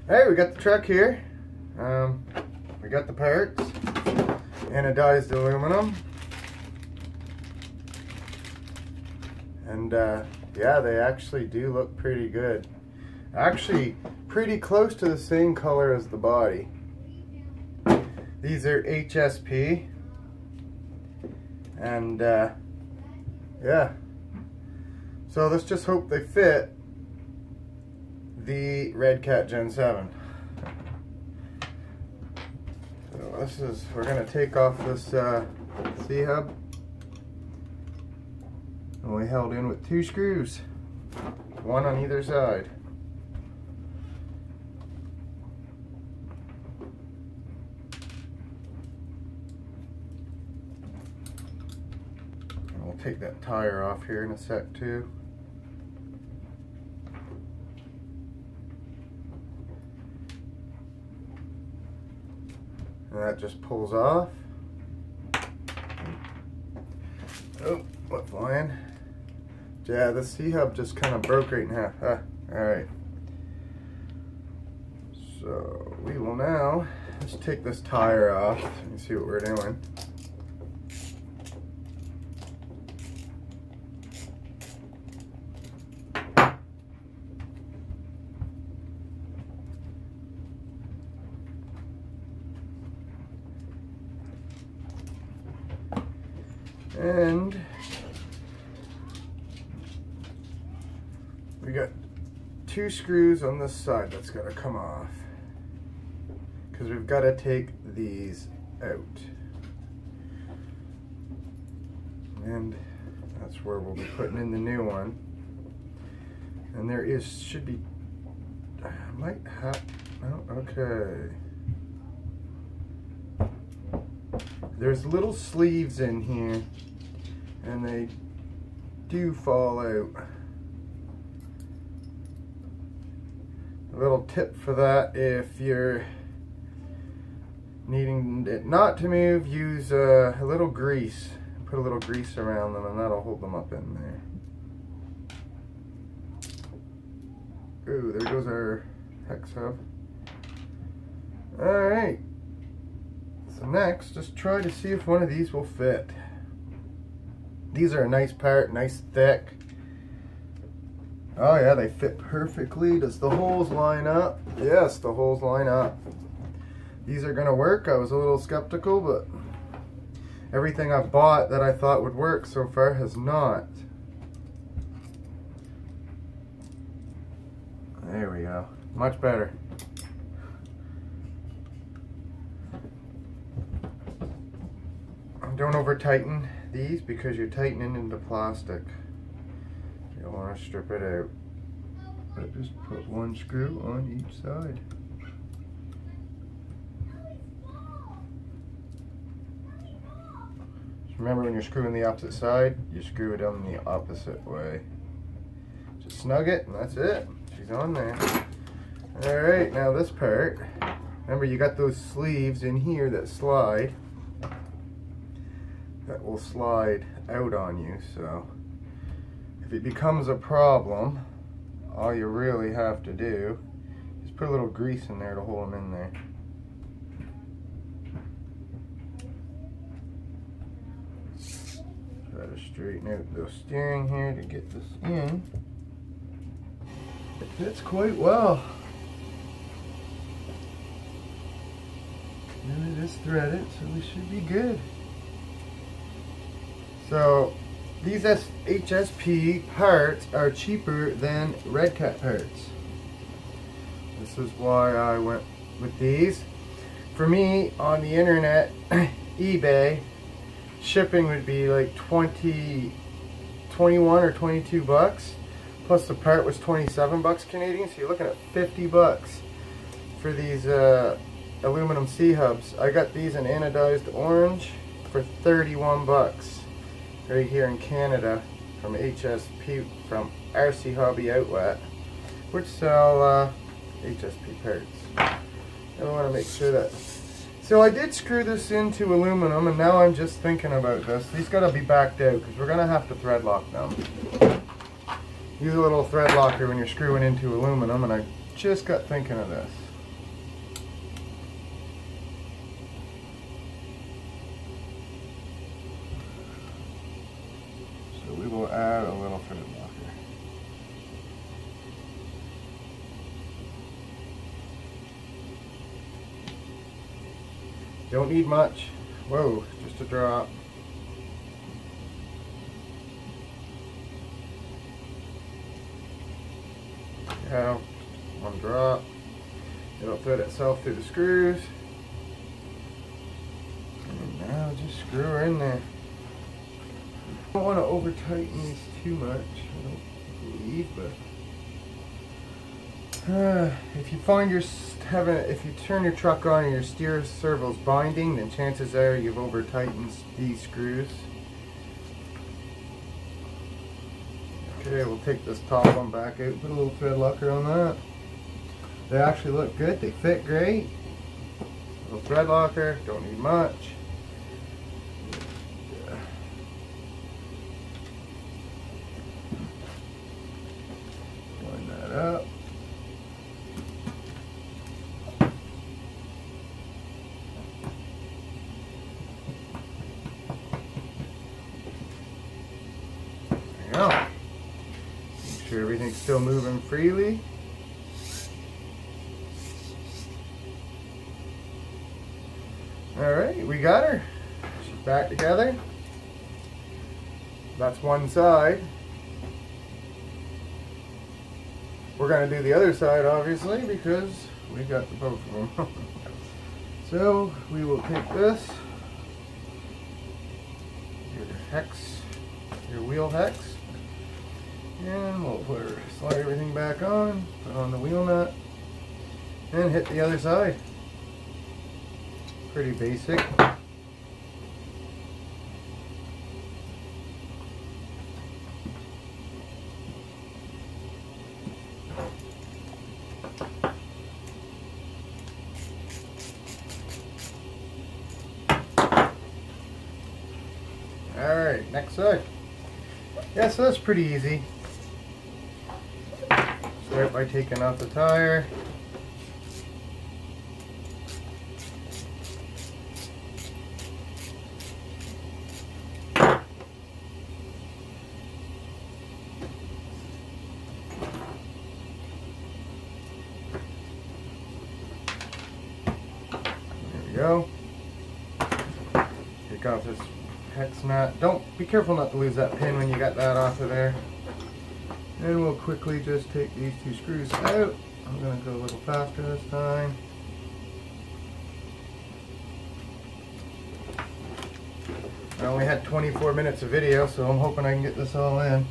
Hey, we got the truck here. We got the parts, anodized aluminum, and yeah, they actually do look pretty good. Actually, pretty close to the same color as the body. These are HSP, and yeah. So let's just hope they fit the Redcat Gen 7. So this is, we're gonna take off this C-hub, and we held in with 2 screws, one on either side. And we'll take that tire off here in a sec too. And that just pulls off. Oh, what's flying? Yeah, the C-hub just kind of broke right in half. Alright. So we will now just take this tire off and see what we're doing. And we got 2 screws on this side that's got to come off, because we've got to take these out, and that's where we'll be putting in the new one. And there should be, I might have, oh, okay. There's little sleeves in here, and they do fall out. A little tip for that: if you're needing it not to move, use a little grease. Put a little grease around them, and that'll hold them up in there. Ooh, there goes our hex hub. Alright. So next, just try to see if one of these will fit. These are a nice part, nice thick. Oh yeah, they fit perfectly. Does the holes line up? Yes, the holes line up. These are gonna work. I was a little skeptical, but everything I've bought that I thought would work so far has not. There we go. Much better. Don't over tighten these, because you're tightening into plastic. You don't want to strip it out. But just put 1 screw on each side. Just remember, when you're screwing the opposite side, you screw it on the opposite way. Just snug it, and that's it. She's on there. Alright, now this part. Remember, you got those sleeves in here that slide. That will slide out on you, so if it becomes a problem, all you really have to do is put a little grease in there to hold them in there. Try to straighten out the steering here to get this in. It fits quite well. And it is threaded, so we should be good. So these HSP parts are cheaper than Redcat parts. This is why I went with these. For me, on the internet, eBay, shipping would be like 21 or 22 bucks. Plus the part was 27 bucks Canadian, so you're looking at 50 bucks for these aluminum C-hubs. I got these in anodized orange for 31 bucks. Right here in Canada from HSP, from RC Hobby Outlet, which sell HSP parts. I want to make sure that. So I did screw this into aluminum, and now I'm just thinking about this. These got to be backed out because we're going to have to thread lock them. Use a little thread locker when you're screwing into aluminum, and I just got thinking of this. Don't need much. Whoa, just a drop. Yeah, one drop. It'll fit itself through the screws. And now just screw her in there. I don't want to over tighten these too much, I don't believe, but if you find if you turn your truck on and your steer servo's binding, then chances are you've over tightened these screws. Okay, we'll take this top one back out, put a little thread locker on that. They actually look good, they fit great. Little thread locker, don't need much. Line that up. There you go. Make sure everything's still moving freely. Alright, we got her. She's back together. That's one side. We're going to do the other side, obviously, because we got the both of them. So, we will take this, your hex, your wheel hex, and we'll slide everything back on, put on the wheel nut, and hit the other side. Pretty basic. Alright, next side. Yeah, so that's pretty easy. Start by taking out the tire. Go. Take off this hex nut. Be careful not to lose that pin when you got that off of there. And we'll quickly just take these two screws out. I'm going to go a little faster this time. I only had 24 minutes of video, so I'm hoping I can get this all in.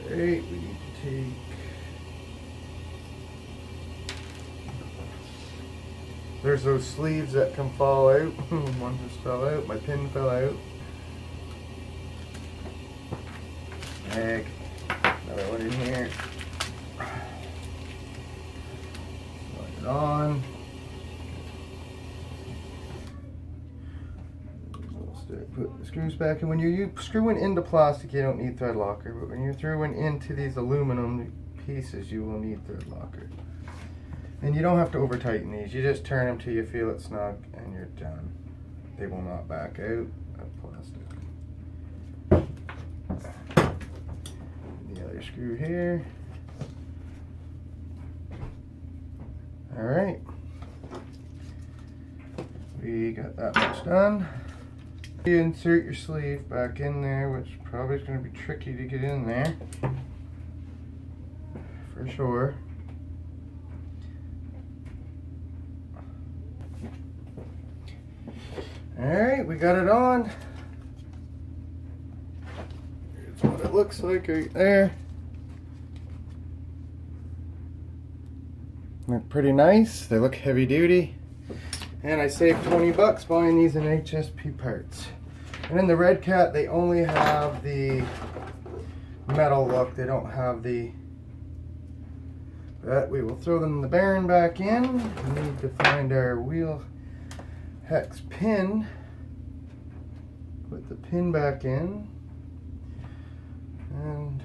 We need to take there's those sleeves that can fall out. One just fell out, my pin fell out. Heck, another one in here. Slide it on. Put the screws back in. When you're screwing into plastic, you don't need thread locker, but when you're throwing into these aluminum pieces, you will need thread locker. And you don't have to over tighten these, you just turn them till you feel it snug and you're done. They will not back out of plastic. The other screw here. Alright, we got that much done. You insert your sleeve back in there, which probably is going to be tricky to get in there, for sure. Alright, we got it on. Here's what it looks like right there. They're pretty nice, they look heavy duty. And I saved 20 bucks buying these in HSP parts. And in the Redcat, they only have the metal look. They don't have the... But we will throw them in the bearing back in. We need to find our wheel hex pin. Put the pin back in. And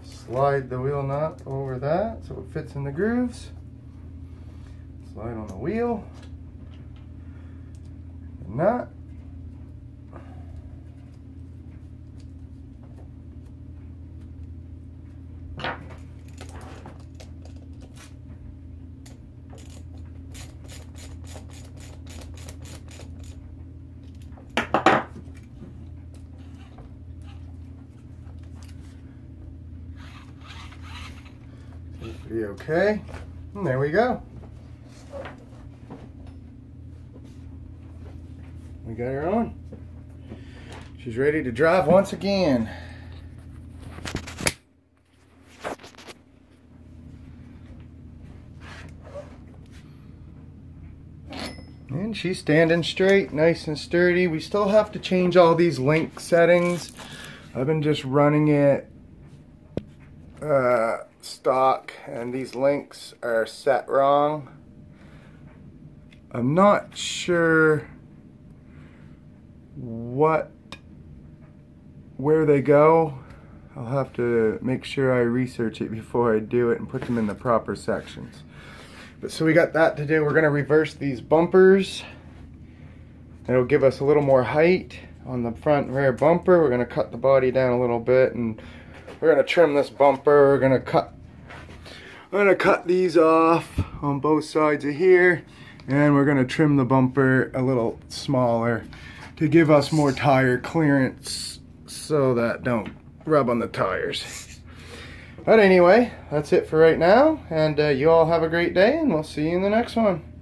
slide the wheel nut over that so it fits in the grooves. Slide on the wheel. The nut. be okay. And there we go. We got her on. She's ready to drive once again. And she's standing straight, nice and sturdy. We still have to change all these link settings. I've been just running it stock, and these links are set wrong. I'm not sure where they go. I'll have to make sure I research it before I do it and put them in the proper sections. But so we got that to do. We're going to reverse these bumpers. It'll give us a little more height on the front and rear bumper. We're going to cut the body down a little bit, and we're going to trim this bumper. I'm going to cut these off on both sides of here, and we're going to trim the bumper a little smaller to give us more tire clearance so that don't rub on the tires. But anyway, that's it for right now, and you all have a great day, and we'll see you in the next one.